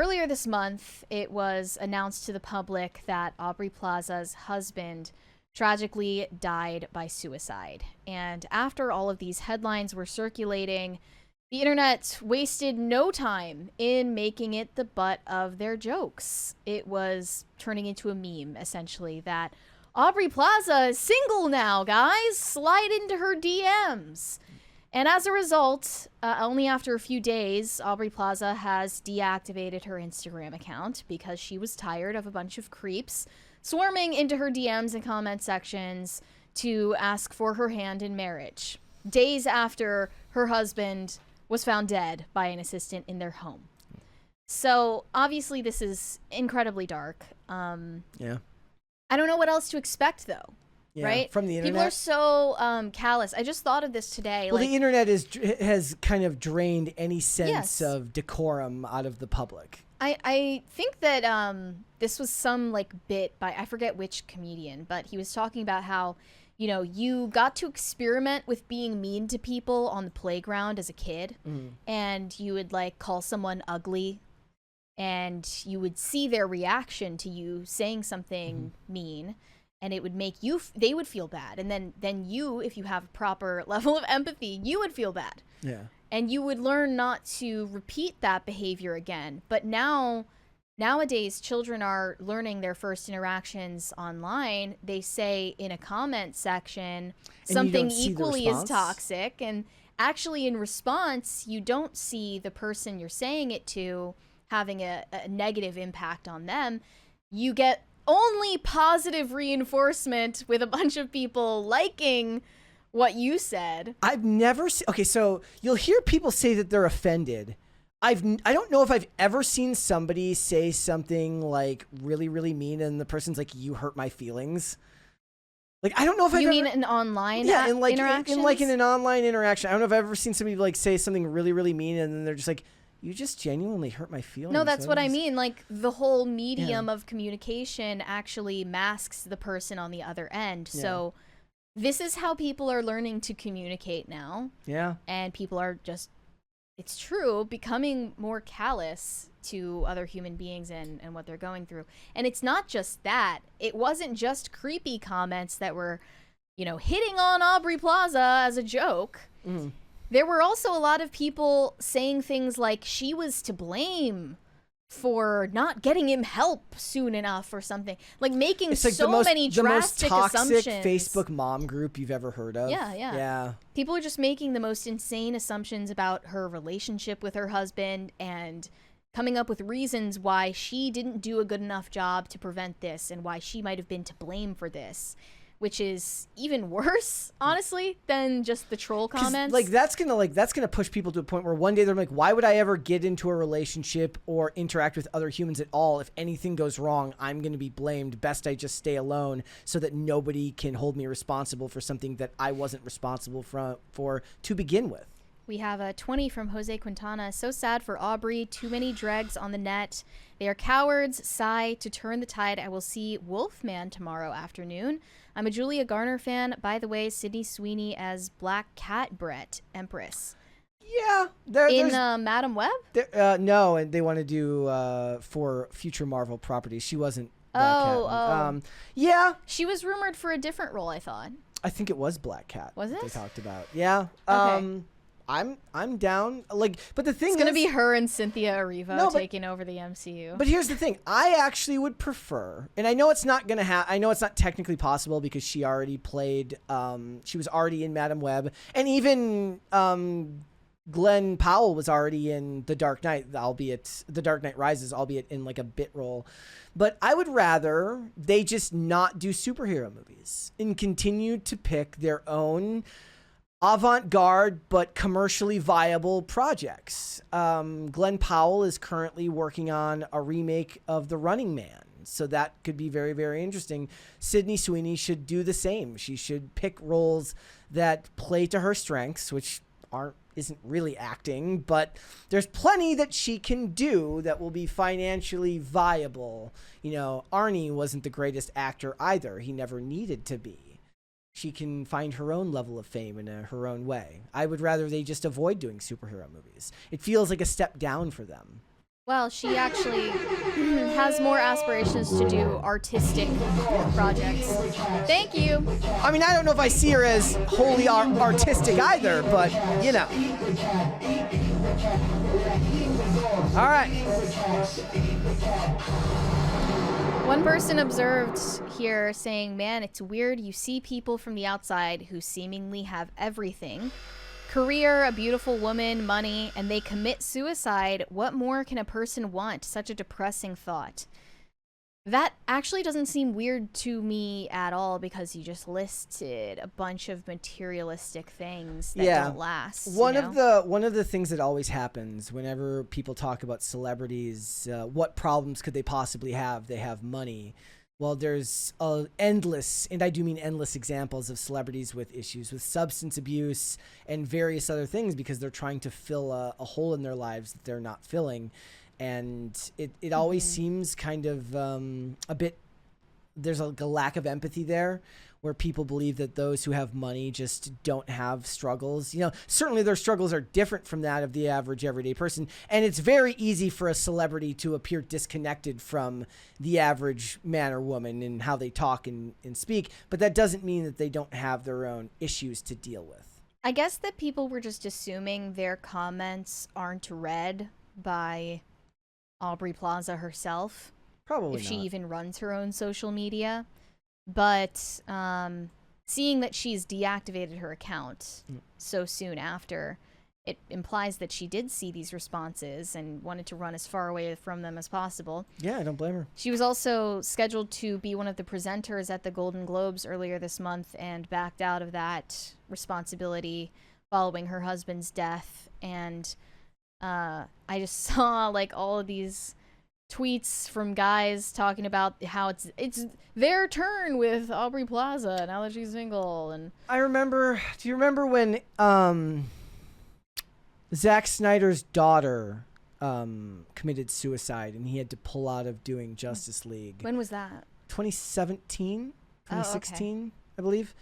earlier this month, it was announced to the public that Aubrey Plaza's husband tragically died by suicide. And after all of these headlines were circulating, the internet wasted no time in making it the butt of their jokes. It was turning into a meme, essentially, that Aubrey Plaza is single now, guys. Slide into her DMs. And as a result, only after a few days, Aubrey Plaza has deactivated her Instagram account because she was tired of a bunch of creeps swarming into her DMs and comment sections to ask for her hand in marriage, days after her husband was found dead by an assistant in their home. So obviously this is incredibly dark. Yeah. I don't know what else to expect, though. Yeah, right? From the internet. People are so callous. I just thought of this today. Well, the internet has kind of drained any sense of decorum out of the public. I think that this was some bit by, I forget which comedian, but he was talking about how, you got to experiment with being mean to people on the playground as a kid, and you would call someone ugly, and you would see their reaction to you saying something mean. And it would make they would feel bad. And then you, if you have a proper level of empathy, you would feel bad. Yeah. And you would learn not to repeat that behavior again. But nowadays, children are learning their first interactions online. They say in a comment section something equally as toxic. And actually in response, you don't see the person you're saying it to having a negative impact on them. You get only positive reinforcement with a bunch of people liking what you said. I've never seen... Okay, so you'll hear people say that they're offended. I don't know if I've ever seen somebody say something really, really mean and the person's like, you hurt my feelings. I don't know if I've You mean an online interaction? In an online interaction. I don't know if I've ever seen somebody say something really, really mean and then they're just like, you just genuinely hurt my feelings. No, that's what I mean. The whole medium of communication actually masks the person on the other end. Yeah. So this is how people are learning to communicate now. Yeah. And people are just, it's true, becoming more callous to other human beings and what they're going through. And it's not just that. It wasn't just creepy comments that were, hitting on Aubrey Plaza as a joke. Mm-hmm. There were also a lot of people saying things like she was to blame for not getting him help soon enough or something. Making many drastic assumptions. The most toxic Facebook mom group you've ever heard of. Yeah. People are just making the most insane assumptions about her relationship with her husband and coming up with reasons why she didn't do a good enough job to prevent this and why she might have been to blame for this. Which is even worse, honestly, than just the troll comments. That's gonna push people to a point where one day they're like, why would I ever get into a relationship or interact with other humans at all? If anything goes wrong, I'm gonna be blamed. Best I just stay alone so that nobody can hold me responsible for something that I wasn't responsible for to begin with. We have a 20 from Jose Quintana. So sad for Aubrey. Too many dregs on the net. They are cowards. Sigh. To turn the tide, I will see Wolfman tomorrow afternoon. I'm a Julia Garner fan. By the way, Sydney Sweeney as Black Cat Brett, Empress. Yeah. In Madam Web? No, and they want to do for future Marvel properties. She wasn't Black Cat. Yeah. She was rumored for a different role, I thought. I think it was Black Cat. Was it? They talked about. Yeah. Okay. I'm down. But the thing is, it's gonna be her and Cynthia Erivo taking over the MCU. But here's the thing: I actually would prefer, and I know it's not gonna I know it's not technically possible because she already played. She was already in Madam Web, and even Glenn Powell was already in The Dark Knight, albeit The Dark Knight Rises, albeit in a bit role. But I would rather they just not do superhero movies and continue to pick their own avant-garde but commercially viable projects. Glenn Powell is currently working on a remake of The Running Man, so that could be very, very interesting. Sydney Sweeney should do the same. She should pick roles that play to her strengths, which isn't really acting, but there's plenty that she can do that will be financially viable. Arnie wasn't the greatest actor either. He never needed to be. She can find her own level of fame in her own way. I would rather they just avoid doing superhero movies. It feels like a step down for them. Well, she actually has more aspirations to do artistic projects. Thank you. I mean, I don't know if I see her as wholly artistic either, but you know. All right. One person observed here saying, man, it's weird you see people from the outside who seemingly have everything. Career, a beautiful woman, money, and they commit suicide. What more can a person want? Such a depressing thought. That actually doesn't seem weird to me at all because you just listed a bunch of materialistic things that don't last. One of the things that always happens whenever people talk about celebrities, what problems could they possibly have? They have money. Well, there's endless, and I do mean endless, examples of celebrities with issues with substance abuse and various other things because they're trying to fill a hole in their lives that they're not filling. And it always seems kind of a bit, there's a lack of empathy there where people believe that those who have money just don't have struggles. You know, certainly their struggles are different from that of the average everyday person. And it's very easy for a celebrity to appear disconnected from the average man or woman in how they talk and speak. But that doesn't mean that they don't have their own issues to deal with. I guess that people were just assuming their comments aren't read by Aubrey Plaza herself. Probably if not. she even runs her own social media. But seeing that she's deactivated her account so soon after, it implies that she did see these responses and wanted to run as far away from them as possible. Yeah, I don't blame her. She was also scheduled to be one of the presenters at the Golden Globes earlier this month and backed out of that responsibility following her husband's death. And I just saw like all of these tweets from guys talking about how it's their turn with Aubrey Plaza now that she's single. And I remember, do you remember when Zack Snyder's daughter committed suicide and he had to pull out of doing Justice League? When was that? 2017, 2016, okay. I believe.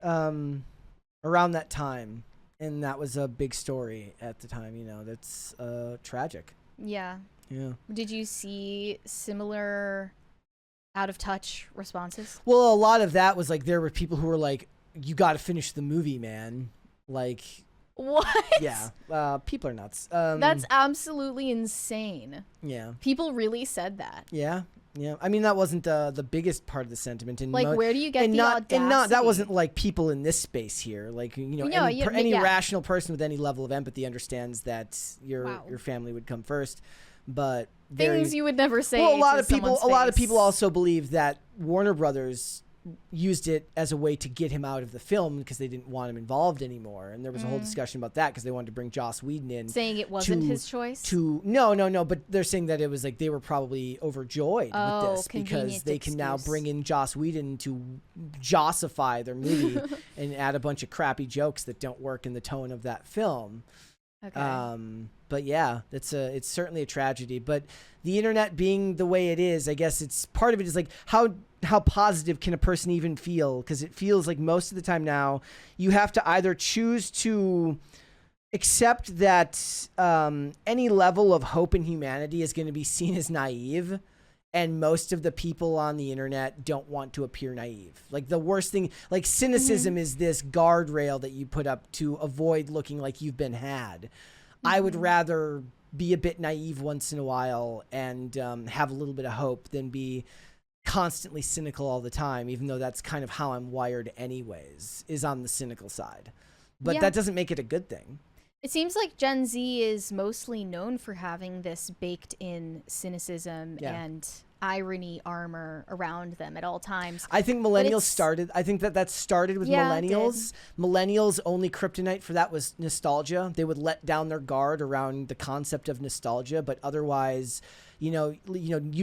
Around that time. And that was a big story at the time, you know. That's tragic. Yeah. Yeah. Did you see similar out of touch responses? Well, a lot of that was like there were people who were like, you got to finish the movie, man. Like, what? Yeah. People are nuts. That's absolutely insane. Yeah. People really said that. Yeah. Yeah. I mean, that wasn't the biggest part of the sentiment. And like, where do you get the audacity? And not, that wasn't like people in this space here. Like, you know, any rational person with any level of empathy understands that your family would come first. But things you would never say. Well, a lot of people also believe that Warner Brothers used it as a way to get him out of the film because they didn't want him involved anymore. And there was a whole discussion about that because they wanted to bring Joss Whedon in, saying it wasn't his choice. No, but they're saying that it was like they were probably overjoyed with this because they can now bring in Joss Whedon to Jossify their movie and add a bunch of crappy jokes that don't work in the tone of that film. Okay. But yeah, it's certainly a tragedy. But the internet being the way it is, I guess it's part of it is like how positive can a person even feel? Because it feels like most of the time now you have to either choose to accept that any level of hope in humanity is going to be seen as naive. And most of the people on the internet don't want to appear naive. Like the worst thing, like cynicism is this guardrail that you put up to avoid looking like you've been had. I would rather be a bit naive once in a while and have a little bit of hope than be constantly cynical all the time, even though that's kind of how I'm wired anyways, is on the cynical side. But that doesn't make it a good thing. It seems like Gen Z is mostly known for having this baked in cynicism and irony armor around them at all times. I think millennials started. I think that started with millennials. Millennials' only kryptonite for that was nostalgia. They would let down their guard around the concept of nostalgia, but otherwise, you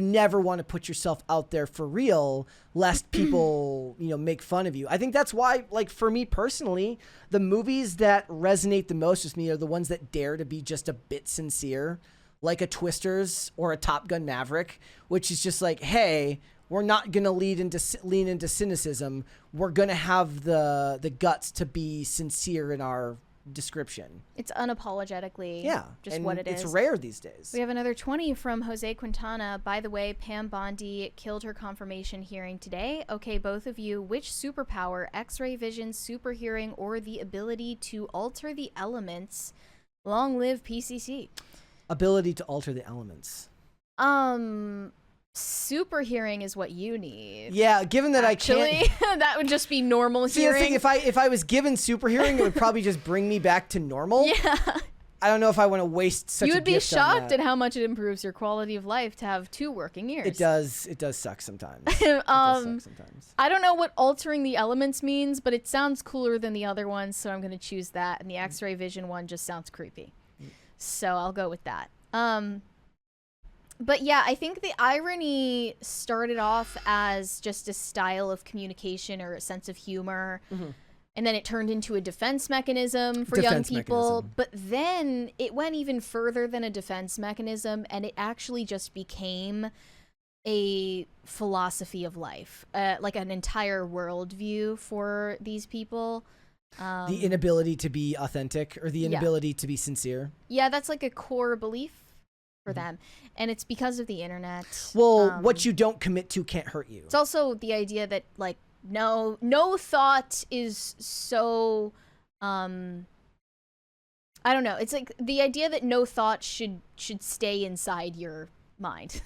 never want to put yourself out there for real, lest people, make fun of you. I think that's why, like for me personally, the movies that resonate the most with me are the ones that dare to be just a bit sincere. Like a Twisters or a Top Gun Maverick, which is just like, hey, we're not going to lean into cynicism. We're going to have the guts to be sincere in our description. It's unapologetically just and what it is. It's rare these days. We have another 20 from Jose Quintana. By the way, Pam Bondi killed her confirmation hearing today. Okay, both of you, which superpower, X-ray vision, super hearing, or the ability to alter the elements? Long live PCC. Ability to alter the elements. Super hearing is what you need. Yeah, given that Actually, I can't. that would just be normal hearing. The thing, if I was given super hearing, it would probably just bring me back to normal. Yeah. I don't know if I want to waste such a gift on that. You would be shocked at how much it improves your quality of life to have 2 working ears. It does suck sometimes. It does suck sometimes. I don't know what altering the elements means, but it sounds cooler than the other ones, so I'm going to choose that. And the X-ray vision one just sounds creepy. So I'll go with that. But yeah, I think the irony started off as just a style of communication or a sense of humor. And then it turned into a defense mechanism for young people. But then it went even further than a defense mechanism, and it actually just became a philosophy of life, like an entire worldview for these people. The inability to be authentic or the inability to be sincere. Yeah, that's like a core belief for them. And it's because of the internet. Well, what you don't commit to can't hurt you. It's also the idea that, like, no thought is so, I don't know. It's like the idea that no thought should stay inside your mind.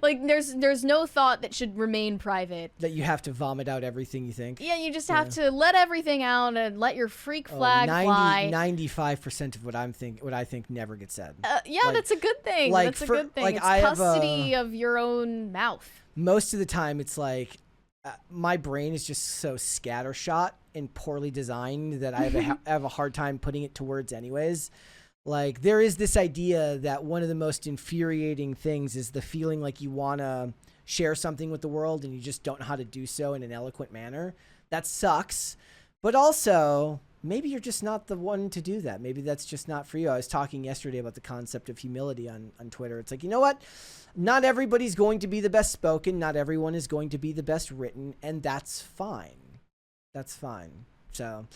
like there's no thought that should remain private. That you have to vomit out everything you think. Yeah, you just have to let everything out and let your freak flag fly. 95% of what I think never gets said. Yeah, that's a good thing. That's a good thing. It's custody of your own mouth. Most of the time, it's like my brain is just so scattershot and poorly designed that I have a hard time putting it to words anyways. Like, there is this idea that one of the most infuriating things is the feeling like you want to share something with the world and you just don't know how to do so in an eloquent manner. That sucks. But also, maybe you're just not the one to do that. Maybe that's just not for you. I was talking yesterday about the concept of humility on Twitter. It's like, you know what? Not everybody's going to be the best spoken. Not everyone is going to be the best written. And that's fine. That's fine. So...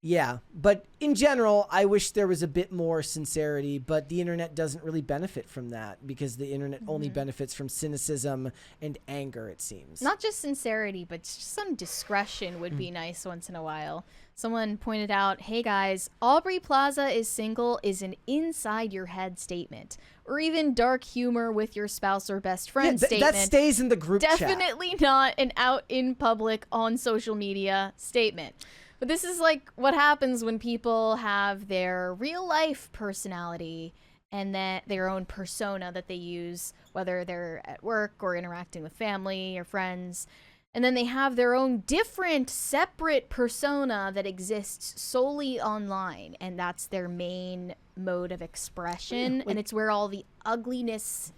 yeah, but in general, I wish there was a bit more sincerity, but the internet doesn't really benefit from that because the internet only benefits from cynicism and anger, it seems. Not just sincerity, but just some discretion would be nice once in a while. Someone pointed out, hey guys, Aubrey Plaza is single is an inside your head statement. Or even dark humor with your spouse or best friend statement. That stays in the group chat. Definitely not an out in public on social media statement. But this is like what happens when people have their real life personality and that their own persona that they use, whether they're at work or interacting with family or friends. And then they have their own different, separate persona that exists solely online. And that's their main mode of expression. And it's where all the ugliness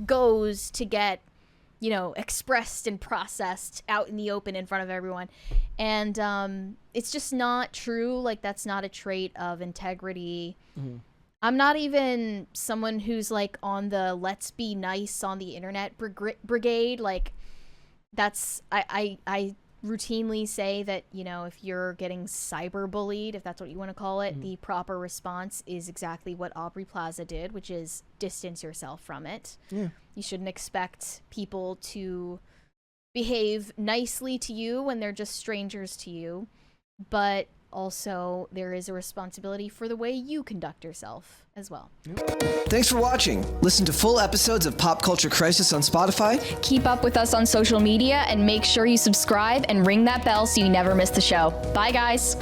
goes to get, you know, expressed and processed out in the open in front of everyone. And it's just not true. Like, that's not a trait of integrity. I'm not even someone who's like on the let's be nice on the internet brigade. Like, that's I routinely say that, you know, if you're getting cyberbullied, if that's what you want to call it, the proper response is exactly what Aubrey Plaza did, which is distance yourself from it. You shouldn't expect people to behave nicely to you when they're just strangers to you, but also there is a responsibility for the way you conduct yourself as well. Thanks for watching. Listen to full episodes of Pop Culture Crisis on Spotify. Keep up with us on social media and make sure you subscribe and ring that bell so you never miss the show. Bye, guys.